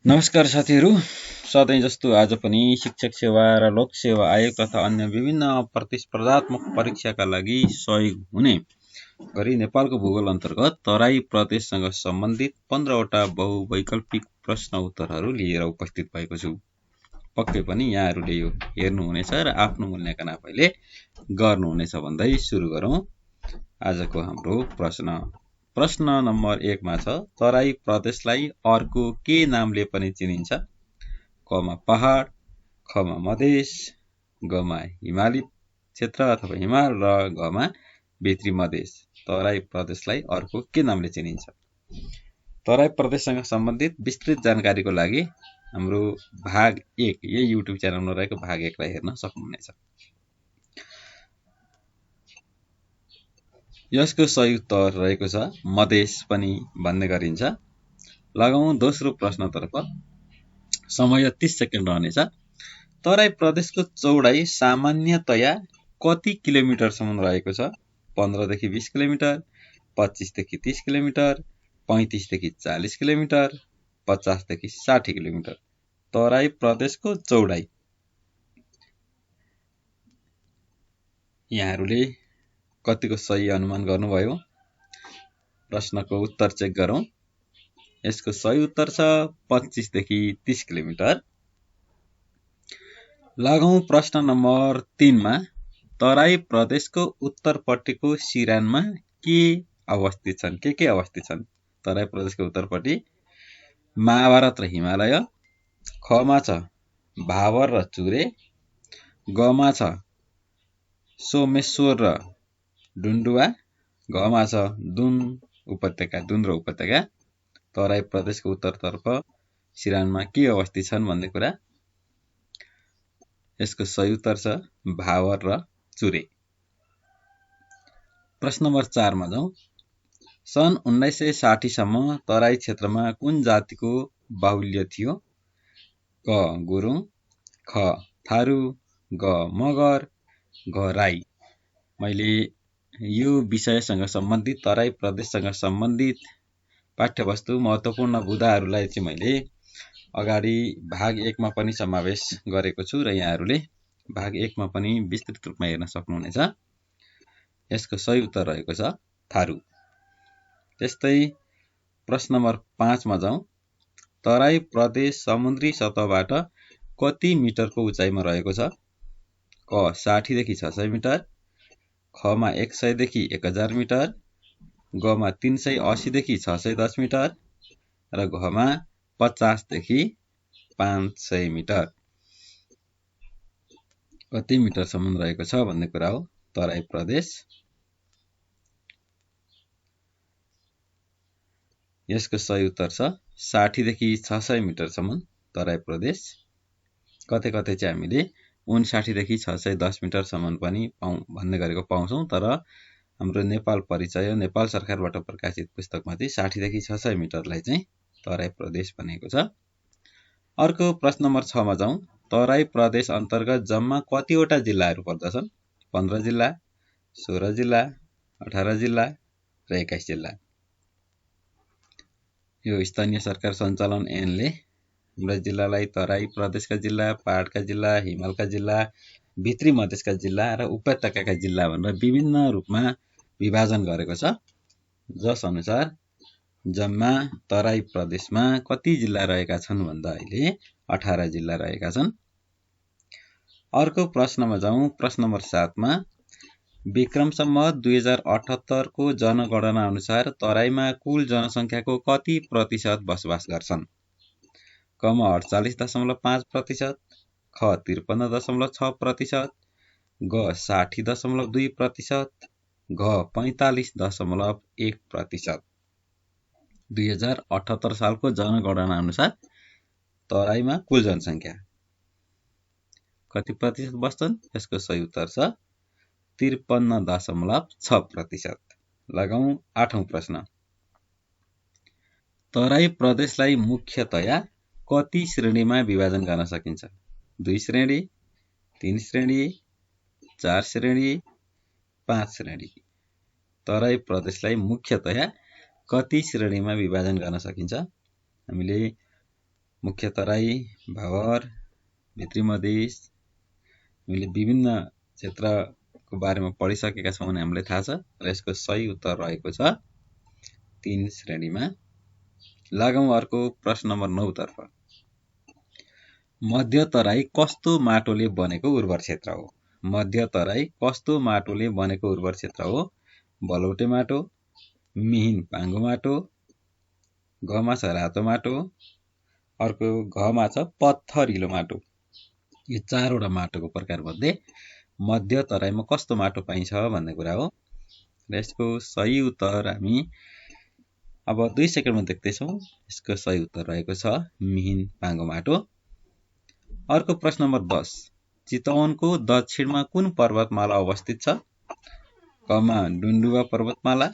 नमस्कार साथीहरू, सधैँ जस्तो आज पनि शिक्षक सेवा र लोक सेवा आयोग तथा अन्य विभिन्न प्रतिस्पर्धात्मक परीक्षाका लागि सहयोग हुने गरी नेपालको भूगोल अन्तर्गत तराई प्रदेशसँग सम्बन्धित 15वटा बहुवैकल्पिक प्रश्न उत्तरहरू लिएर उपस्थित भएको छु। पक्कै पनि यहाँहरूले यो हेर्नुहुनेछ र आफ्नो मूल्याङ्कन आफैले गर्नुहुनेछ भन्दै सुरु गरौँ आजको हाम्रो प्रश्न नम्बर 1 मा छ, तराई प्रदेशलाई अर्को के नामले पनि चिनिन्छ? क मा पहाड, ख मा मधेस, ग मा हिमाली क्षेत्र अथवा हिमाल र घ मा भित्री मधेस। तराई प्रदेशलाई अर्को के नामले चिनिन्छ? तराई प्रदेशसँग सम्बन्धित विस्तृत जानकारीको लागि हाम्रो भाग 1 यही युट्युब च्यानलमा रहेको भाग 1 लाई हेर्न सक्नुहुनेछ। यसको सही उत्तर रहेको छ मधेस पनि भन्ने गरिन्छ। लगाउँ दोस्रो प्रश्नतर्फ। समय 30 सेकेन्ड रहनेछ। तराई प्रदेशको चौडाइ सामान्यतया कति किलोमिटरसम्म रहेको छ? 15 देखि 20 किलोमिटर, 25 देखि 30 किलोमिटर, 35 देखि 40 किलोमिटर, 50 देखि 60 किलोमिटर। तराई प्रदेशको चौडाइ। यहाँहरूले कतिको सही अनुमान गर्नुभयो? प्रश्नको उत्तर चेक गरौँ। यसको सही उत्तर छ 25 देखि 30 किलोमिटर। लागौं प्रश्न नम्बर 3 मा। तराई प्रदेशको उत्तरपट्टिको सिरानमा के अवस्थित छन्? के अवस्थित छन्? तराई प्रदेशको उत्तरपट्टि महाभारत र हिमालय, ख मा छ भावर र चुरे, ग मा छ सोमेश्वर र डुन्डुवा, घ मा छ दुन र उपत्यका। तराई प्रदेशको उत्तरतर्फ सिरानमा के अवस्थित छन् भन्ने कुरा। यसको सही उत्तर छ भावर र चुरे। प्रश्न नम्बर 4 मा जाउँ। सन् 1960 सम्म तराई क्षेत्रमा कुन जातिको बाहुल्य थियो? क गुरुङ, ख थारू, ग मगर, घ राई। मैले यो विषयसँग सम्बन्धित तराई प्रदेशसँग सम्बन्धित पाठ्यवस्तु महत्त्वपूर्ण बुदाहरूलाई चाहिँ मैले अगाडि भाग 1 मा पनि समावेश गरेको छु र यहाँहरूले भाग 1 मा पनि विस्तृत रूपमा हेर्न सक्नुहुनेछ। यसको सही उत्तर रहेको छ थारू। त्यस्तै प्रश्न नम्बर 5 मा जाउँ। तराई प्रदेश समुद्री सतहबाट कति मिटरको उचाइमा रहेको छ? क 60 देखि 600 मिटर, ख मा 100 देखि 1000 मिटर, ग मा 380 देखि 610 मिटर र घ मा 50 देखि 500 मिटर। कति मिटरसम्म रहेको छ भन्ने कुरा हो तराई प्रदेश। यसको सही उत्तर छ 60 देखि 600 मिटरसम्म तराई प्रदेश। कतै कतै चाहिँ हामीले 59 देखि 610 मिटरसम्म पनि भन्ने गरेको पाउँछौँ, तर हाम्रो नेपाल परिचय नेपाल सरकारबाट प्रकाशित पुस्तकमा चाहिँ 60 देखि 600 मिटरलाई चाहिँ तराई प्रदेश भनेको छ। अर्को प्रश्न नम्बर 6 मा जाउँ। तराई प्रदेश अन्तर्गत जम्मा कतिवटा जिल्लाहरू पर्दछन्? 15 जिल्ला, 16 जिल्ला, 18 जिल्ला र 21 जिल्ला। यो स्थानीय सरकार सञ्चालन ऐनले हाम्रा जिल्लालाई तराई प्रदेशका जिल्ला, पहाडका जिल्ला, हिमालका जिल्ला, भित्री मधेसका जिल्ला र उपत्यकाका जिल्ला भनेर विभिन्न रूपमा विभाजन गरेको छ, जस अनुसार जम्मा तराई प्रदेशमा कति जिल्ला रहेका छन् भन्दा अहिले 18 जिल्ला रहेका छन्। अर्को प्रश्नमा जाउँ। प्रश्न नम्बर 7 मा। विक्रम सम्वत 2078 को जनगणना अनुसार तराईमा कुल जनसङ्ख्याको कति प्रतिशत बसोबास गर्छन्? क मा 48.5%, ख 53.6%, ग 60.2%, घ 45.1%। 2078 सालको जनगणना अनुसार तराईमा कुल जनसङ्ख्या कति प्रतिशत बस्छन्? यसको सही उत्तर छ 53.6%। लगाउँ 8औं प्रश्न। तराई प्रदेशलाई मुख्यतया कति श्रेणीमा विभाजन गर्न सकिन्छ? 2 श्रेणी, 3 श्रेणी, 4 श्रेणी, 5 श्रेणी। तराई प्रदेशलाई मुख्यतया कति श्रेणीमा विभाजन गर्न सकिन्छ? हामीले मुख्य तराई, भावर, भित्री मधेस, हामीले विभिन्न क्षेत्रको बारेमा पढिसकेका छौँ भने हामीलाई थाहा छ र यसको सही उत्तर रहेको छ 3 श्रेणीमा। लागौं अर्को प्रश्न नम्बर 9 तर्फ। मध्य तराई कस्तो माटोले बनेको उर्वर क्षेत्र हो? मध्य तराई कस्तो माटोले बनेको उर्वर क्षेत्र हो? बलौटे माटो, मिहिन पाङ्गो माटो, घमा छ रातो माटो, अर्को घमा छ पत्थरिलो माटो। यो 4 वटा माटोको प्रकार मध्ये मध्य तराईमा कस्तो माटो पाइन्छ भन्ने कुरा हो। र यसको सही उत्तर हामी अब 2 सेकेन्डमा देख्दैछौँ। यसको सही उत्तर रहेको छ मिहिन पाङ्गो माटो। अर्को प्रश्न नम्बर 10। चितवनको दक्षिणमा कुन पर्वतमाला अवस्थित छ? कमा डुन्डुवा पर्वतमाला,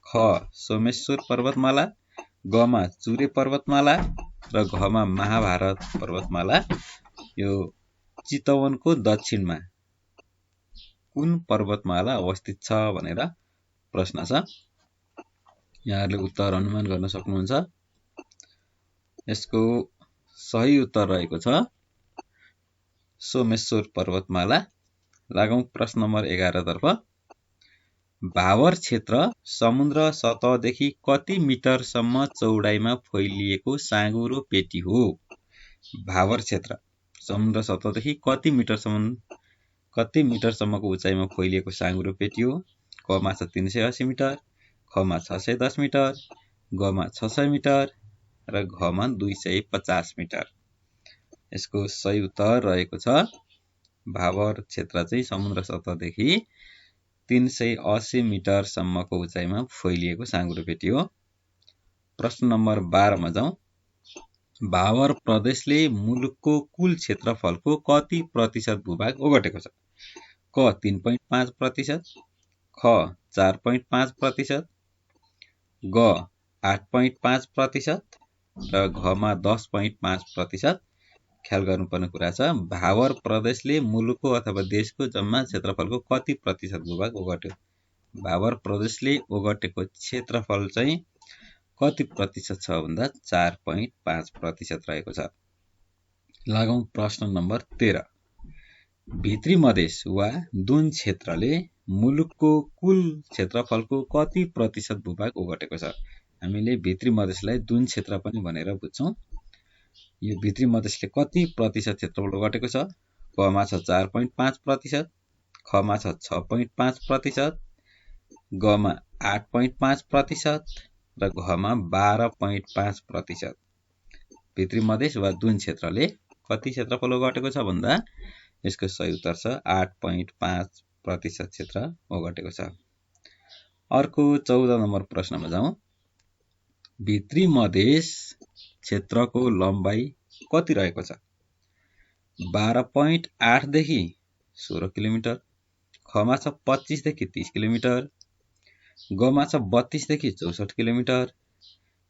ख सोमेश्वर पर्वतमाला, गमा चुरे पर्वतमाला र घमा महाभारत पर्वतमाला। यो चितवनको दक्षिणमा कुन पर्वतमाला अवस्थित छ भनेर प्रश्न छ। यहाँहरूले उत्तर अनुमान गर्न सक्नुहुन्छ। यसको सही उत्तर रहेको छ सोमेश्वर पर्वतमाला। लागौं प्रश्न नम्बर 11 तर्फ। भावर क्षेत्र समुद्र सतहदेखि कति मिटरसम्म चौडाइमा फैलिएको साँघुरो पेटी हो? भावर क्षेत्र समुद्र सतहदेखि कति मिटरसम्मको उचाइमा फैलिएको साँघुरो पेटी हो? कमा छ 380 मिटर, खमा 610 मिटर, गमा 600 मिटर र घमा 250 मिटर। यसको सही उत्तर रहेको छ भावर क्षेत्र चाहिँ समुद्र सतहदेखि 380 मिटरसम्मको उचाइमा फैलिएको साँघुरो पेटी हो। प्रश्न नम्बर 12 मा जाउँ। भावर प्रदेशले मुलुकको कुल क्षेत्रफलको कति प्रतिशत भूभाग ओगटेको छ? क 3.5%, ख 4.5%, ग 8.5% र घमा 10.5%। ख्याल गर्नुपर्ने कुरा छ भावर प्रदेशले मुलुकको अथवा देशको जम्मा क्षेत्रफलको कति प्रतिशत भूभाग ओगट्यो? भावर प्रदेशले ओगटेको क्षेत्रफल चाहिँ कति प्रतिशत छ भन्दा 4.5% रहेको छ। लागौं प्रश्न नम्बर 13। भित्री मधेस वा दून क्षेत्रले मुलुकको कुल क्षेत्रफलको कति प्रतिशत भूभाग ओगटेको छ? हामीले भित्री मधेसलाई दून क्षेत्र पनि भनेर बुझ्छौँ। यो भित्री मधेसले कति प्रतिशत क्षेत्रफल ओगटेको छ? कमा छ 4.5%, खमा छ 6.5%, गमा 8.5% र घमा 12.5%। भित्री मधेस वा दून क्षेत्रले कति क्षेत्रफल ओगटेको छ भन्दा यसको सही उत्तर छ 8.5% क्षेत्र ओगटेको छ। अर्को 14 नम्बर प्रश्नमा जाउँ। भित्री मधेस क्षेत्रको लम्बाइ कति रहेको छ? 12.8 देखि 16 किलोमिटर, खमा छ 25 देखि 30 किलोमिटर, गमा छ 32 देखि 64 किलोमिटर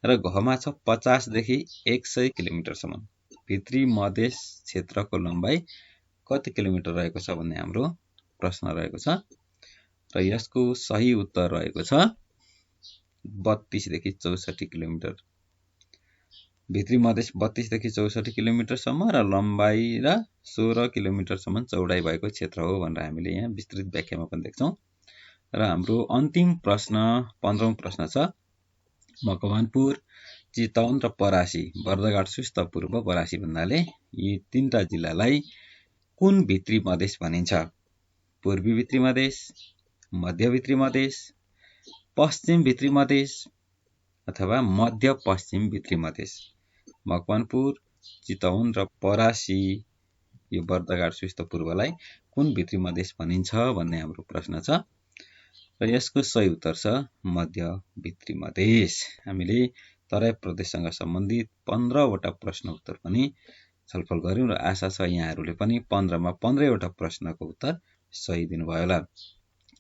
र घमा छ 50 देखि 100 किलोमिटरसम्म। भित्री मधेस क्षेत्रको लम्बाइ कति किलोमिटर रहेको छ भन्ने हाम्रो प्रश्न रहेको छ र यसको सही उत्तर रहेको छ 32 देखि 64 किलोमिटर। भित्री मधेस 32 देखि 64 किलोमिटरसम्म र लम्बाइ र 16 किलोमिटरसम्म चौडाइ भएको क्षेत्र हो भनेर हामीले यहाँ विस्तृत व्याख्यामा पनि देख्छौँ। र हाम्रो अन्तिम प्रश्न 15औं प्रश्न छ। मकवानपुर, चितवन र परासी, बर्दघाट सुस्त पूर्व परासी भन्नाले यी 3टा जिल्लालाई कुन भित्री मधेस भनिन्छ? पूर्वी भित्री मधेस, मध्य भित्री मधेस, पश्चिम भित्री मधेस अथवा मध्य पश्चिम भित्री मधेस। मकवानपुर, चितवन र परासी यो बर्दघाट सुस्त पूर्वलाई कुन भित्री मधेस भनिन्छ भन्ने हाम्रो प्रश्न छ र यसको सही उत्तर छ मध्य भित्री मधेस। हामीले तराई प्रदेशसँग सम्बन्धित 15 वटा प्रश्न उत्तर पनि छलफल गर्यौं र आशा छ यहाँहरूले पनि 15 मा 15 वटा प्रश्नको उत्तर सही दिनुभयो होला।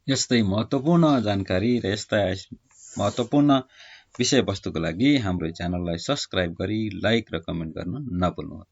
यस्तै महत्त्वपूर्ण जानकारी र यस्ता महत्त्वपूर्ण विषयवस्तुको लागि हाम्रो च्यानललाई सब्स्क्राइब गरी लाइक र कमेन्ट गर्न नभुल्नुहोला।